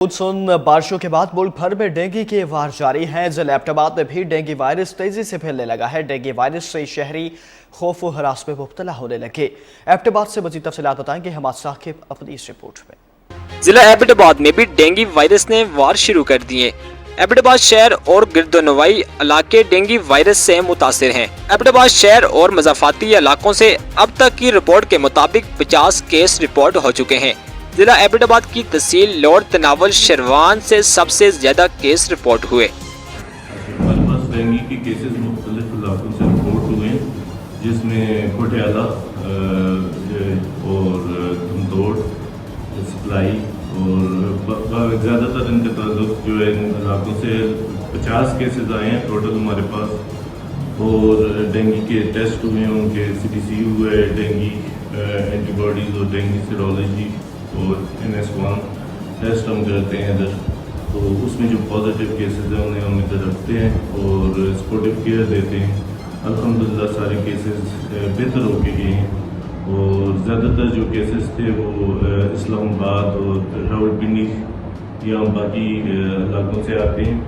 Monsoon बारिशों के बाद मुल्क भर में डेंगू के वार जारी हैं। जिला एबटाबाद में भी डेंगू वायरस तेजी से फैलने लगा है। डेंगू वायरस से शहरी खौफ व हरास में मुब्तला होने लगे। एबटाबाद से मजीद तफसीलात बताएंगे हमारे साकिब अपनी इस रिपोर्ट में। जिला एबटाबाद में भी डेंगू वायरस ने वार शुरू कर दिए। एबटाबाद शहर और गिरदोनवाई इलाके डेंगू वायरस से मुतासिर हैं। एबटाबाद शहर और मज़ाफ़ाती इलाकों से अब तक की रिपोर्ट के मुताबिक 50 केस रिपोर्ट हो चुके हैं। जिला एबटाबाद की तहसील लॉर्ड तनावल शरवान से सबसे ज्यादा केस रिपोर्ट हुए। हमारे पास डेंगू के केसेस मुख्तलिफ इलाकों से रिपोर्ट हुए हैं, जिसमें कोटियाला और धमतोड़, सप्लाई और ज़्यादातर इनके ताल्लुक जो है इन इलाकों से 50 केसेस आए हैं टोटल हमारे पास। और डेंगू के टेस्ट हुए हैं, उनके CDC हुए, डेंगू एंटीबॉडीज़ और डेंगू सीरोलॉजी और NS1 टेस्ट हम करते हैं इधर। तो उसमें जो पॉजिटिव केसेस हैं उन्हें हम इधर रखते हैं और सपोर्टिव केयर देते हैं। अल्हम्दुलिल्लाह सारे केसेस बेहतर होके गए हैं और ज़्यादातर जो केसेस थे वो इस्लामाबाद और रावलपिंडी या बाकी इलाकों से आते हैं।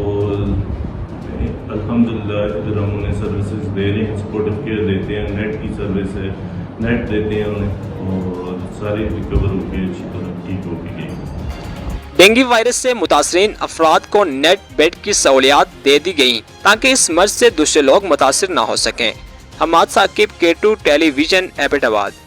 और अल्हम्दुलिल्लाह इधर हम उन्हें सर्विसेज दे रहे हैं, सपोर्टिव केयर देते हैं, नेट की सर्विस है, नेट देते हैं उन्हें और सारे रिकवर होकर अच्छी तरह ठीक हो गए। डेंगू वायरस से मुतासरीन अफराद को नेट बेड की सहूलियात दे दी गई ताकि इस मर्ज से दूसरे लोग मुतासर न हो सकें। Hammad Saqib, K2 television, Abbottabad.